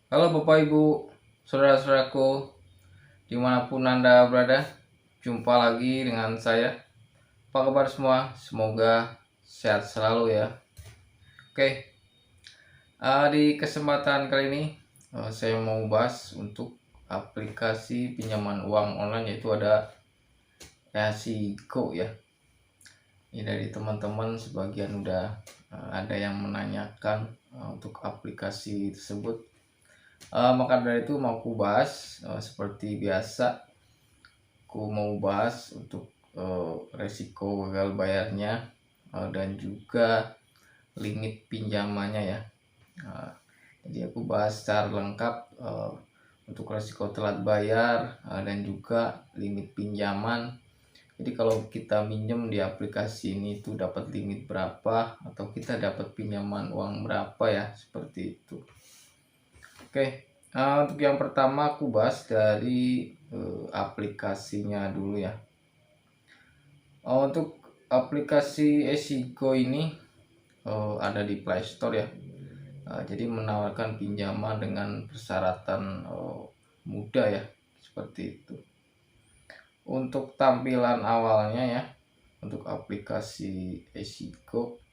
Halo Bapak Ibu, saudara-saudaraku, dimanapun Anda berada, jumpa lagi dengan saya. Apa kabar semua? Semoga sehat selalu ya. Oke, di kesempatan kali ini saya mau bahas untuk aplikasi pinjaman uang online, yaitu ada Resiko ya. Ini dari teman-teman sebagian udah ada yang menanyakan untuk aplikasi tersebut. Maka dari itu mau aku bahas seperti biasa. Aku mau bahas untuk resiko gagal bayarnya dan juga limit pinjamannya ya. Nah, jadi aku bahas secara lengkap untuk resiko telat bayar dan juga limit pinjaman. Jadi kalau kita minjem di aplikasi ini itu dapat limit berapa atau kita dapat pinjaman uang berapa ya, seperti itu. Oke, untuk yang pertama aku bahas dari aplikasinya dulu ya. Untuk aplikasi Esiko ini ada di Play Store ya. Jadi menawarkan pinjaman dengan persyaratan mudah ya, seperti itu. Untuk tampilan awalnya ya, untuk aplikasi Esiko,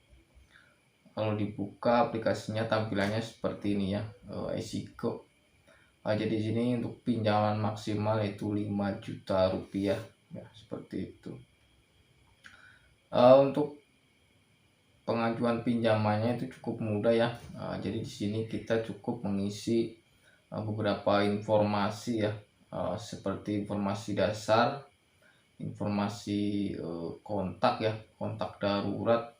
kalau dibuka aplikasinya tampilannya seperti ini ya, Esiko. Jadi di sini untuk pinjaman maksimal itu 5 juta rupiah ya, seperti itu. Untuk pengajuan pinjamannya itu cukup mudah ya. Jadi di sini kita cukup mengisi beberapa informasi ya, seperti informasi dasar, informasi kontak ya, kontak darurat.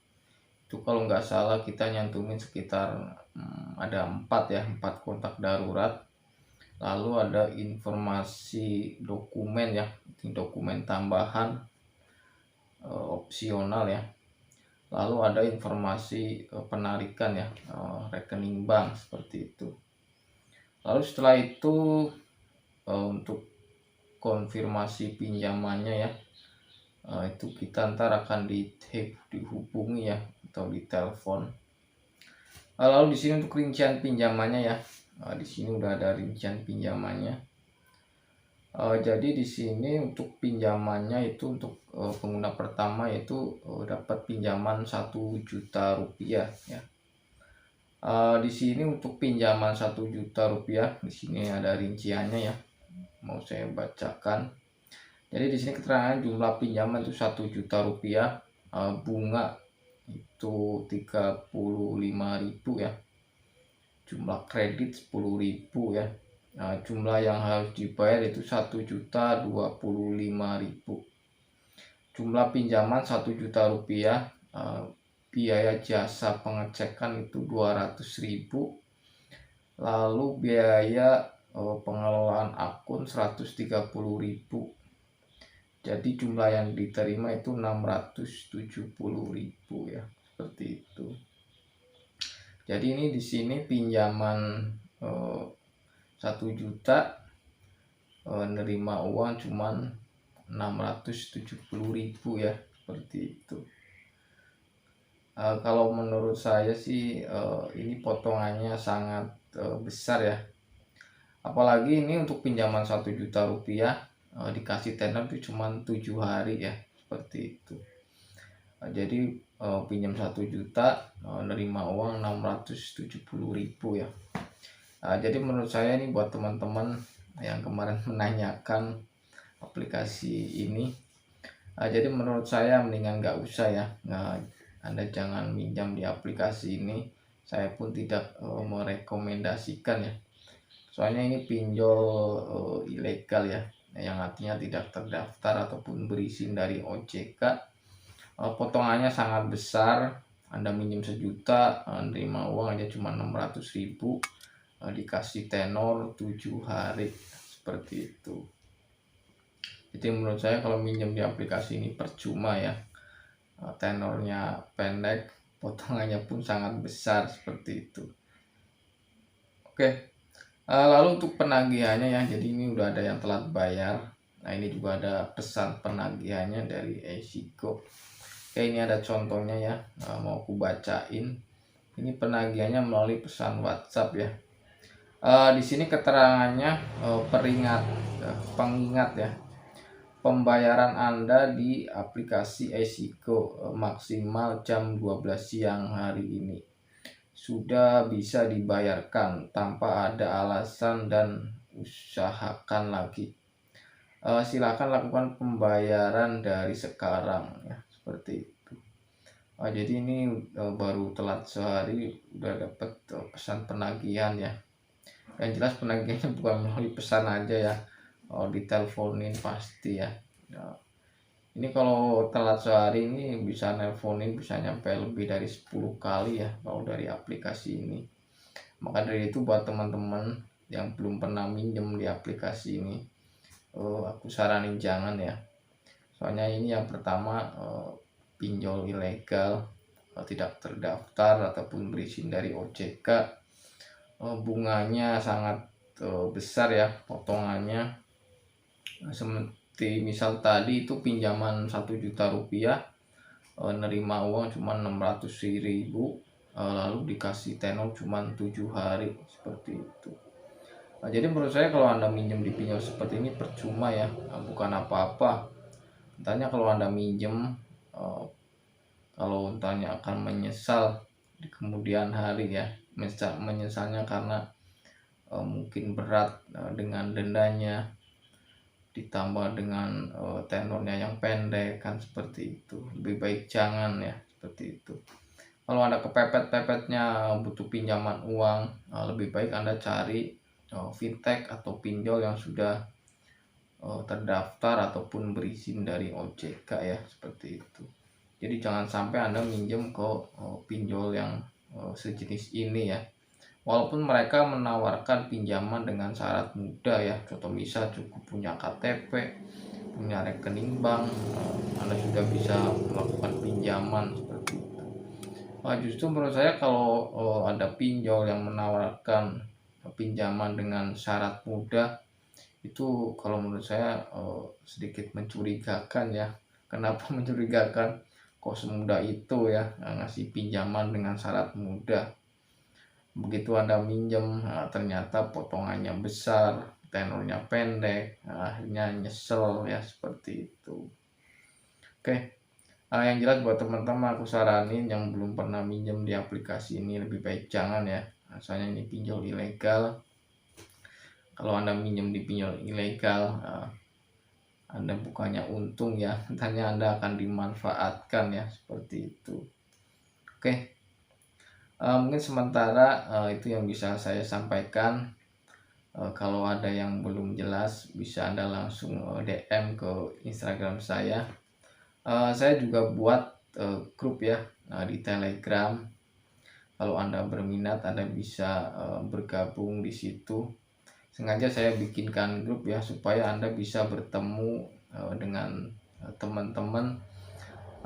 Itu kalau nggak salah kita nyantumin sekitar ada 4 ya, 4 kontak darurat. Lalu ada informasi dokumen ya, dokumen tambahan opsional ya. Lalu ada informasi penarikan ya, rekening bank, seperti itu. Lalu setelah itu untuk konfirmasi pinjamannya ya, itu kita ntar akan dihubungi ya atau ditelepon. Lalu di sini untuk rincian pinjamannya ya, di sini udah ada rincian pinjamannya. Jadi di sini untuk pinjamannya itu untuk pengguna pertama itu dapat pinjaman 1 juta rupiah ya. Di sini untuk pinjaman 1 juta rupiah, di sini ada rinciannya ya. Mau saya bacakan. Jadi di sini keterangan jumlah pinjaman itu 1 juta rupiah, bunga itu 35.000 ya. Jumlah kredit 10.000 ya. Jumlah yang harus dibayar itu 1.025.000. Jumlah pinjaman 1 juta rupiah, biaya jasa pengecekan itu 200.000. Lalu biaya pengelolaan akun 130.000. Jadi jumlah yang diterima itu 670.000 ya, seperti itu. Jadi ini di sini pinjaman 1 juta, nerima uang cuman 670.000 ya, seperti itu. Kalau menurut saya sih ini potongannya sangat besar ya. Apalagi ini untuk pinjaman 1 juta rupiah dikasih tenor itu cuma 7 hari ya, seperti itu. Jadi pinjam 1 juta nerima uang 670.000 ya. Jadi menurut saya ini buat teman-teman yang kemarin menanyakan aplikasi ini, jadi menurut saya mendingan nggak usah ya. Anda jangan minjam di aplikasi ini. Saya pun tidak merekomendasikan ya. Soalnya ini pinjol ilegal ya, yang artinya tidak terdaftar ataupun berizin dari OJK. Potongannya sangat besar. Anda minjem 1 juta, nerima uang aja cuma 600.000, dikasih tenor 7 hari, seperti itu. Jadi menurut saya kalau minjem di aplikasi ini percuma ya. Tenornya pendek, potongannya pun sangat besar, seperti itu. Oke. Lalu untuk penagihannya ya, jadi ini udah ada yang telat bayar. Nah ini juga ada pesan penagihannya dari Esiko. Oke, ini ada contohnya ya, mau aku bacain. Ini penagihannya melalui pesan WhatsApp ya. Di sini keterangannya, pengingat ya, pembayaran Anda di aplikasi iSiko, maksimal jam 12 siang hari ini sudah bisa dibayarkan tanpa ada alasan dan usahakan lagi. Silakan lakukan pembayaran dari sekarang ya, seperti itu. Jadi ini baru telat sehari udah dapat pesan penagihan ya. Yang jelas penagihnya bukan melalui pesan aja ya, diteleponin pasti ya. Nah, ini kalau telat sehari ini bisa nelponin bisa nyampe lebih dari 10 kali ya kalau dari aplikasi ini. Maka dari itu buat teman-teman yang belum pernah minjem di aplikasi ini, aku saranin jangan ya. Soalnya ini yang pertama, pinjol ilegal, tidak terdaftar ataupun berizin dari OJK, bunganya sangat besar ya potongannya. Seperti misal tadi itu pinjaman 1 juta rupiah, nerima uang cuma 600.000, lalu dikasih tenor cuma 7 hari seperti itu. Jadi menurut saya kalau Anda minjem di pinjol seperti ini percuma ya, bukan apa-apa. Entahnya kalau Anda minjem, kalau entahnya akan menyesal di kemudian hari ya, menyesalnya karena mungkin berat dengan dendanya, ditambah dengan tenornya yang pendek kan, seperti itu. Lebih baik jangan ya, seperti itu. Kalau Anda kepepet-pepetnya butuh pinjaman uang, lebih baik Anda cari fintech atau pinjol yang sudah terdaftar ataupun berizin dari OJK ya, seperti itu. Jadi jangan sampai Anda minjem ke pinjol yang sejenis ini ya. Walaupun mereka menawarkan pinjaman dengan syarat mudah ya, contoh misal cukup punya KTP, punya rekening bank, Anda sudah bisa melakukan pinjaman seperti itu. Justru menurut saya kalau ada pinjol yang menawarkan pinjaman dengan syarat mudah, itu kalau menurut saya sedikit mencurigakan ya. Kenapa mencurigakan? Kok semudah itu ya ngasih pinjaman dengan syarat mudah. Begitu Anda minjem, ternyata potongannya besar, tenornya pendek, akhirnya nyesel ya, seperti itu. Oke, yang jelas buat teman-teman aku saranin yang belum pernah minjem di aplikasi ini lebih baik jangan ya. Soalnya ini pinjol ilegal. Kalau Anda minjem di pinjol ilegal, Anda bukannya untung ya, entahnya Anda akan dimanfaatkan ya, seperti itu. Oke, mungkin sementara itu yang bisa saya sampaikan. Kalau ada yang belum jelas bisa Anda langsung DM ke Instagram saya. Saya juga buat grup ya di Telegram. Kalau Anda berminat Anda bisa bergabung di situ. Sengaja saya bikinkan grup ya supaya Anda bisa bertemu dengan teman-teman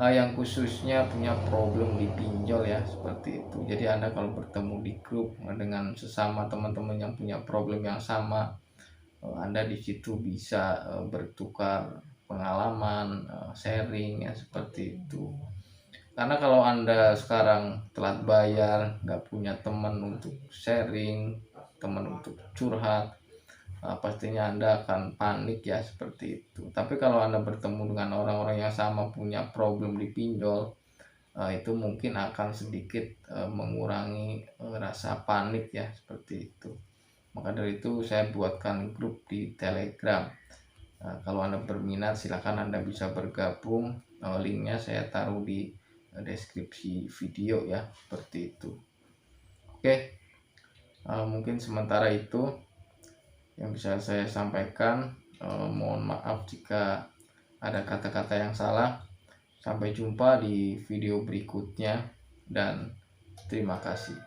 yang khususnya punya problem di pinjol ya, seperti itu. Jadi Anda kalau bertemu di grup dengan sesama teman-teman yang punya problem yang sama, Anda di situ bisa bertukar pengalaman, sharing ya, seperti itu. Karena kalau Anda sekarang telat bayar, nggak punya teman untuk sharing, teman untuk curhat, pastinya Anda akan panik ya, seperti itu. Tapi kalau Anda bertemu dengan orang-orang yang sama punya problem di pinjol, itu mungkin akan sedikit mengurangi rasa panik ya, seperti itu. Maka dari itu saya buatkan grup di Telegram. Kalau Anda berminat silakan Anda bisa bergabung. Linknya saya taruh di deskripsi video ya, seperti itu. Oke, mungkin sementara itu yang bisa saya sampaikan. Mohon maaf jika ada kata-kata yang salah. Sampai jumpa di video berikutnya dan terima kasih.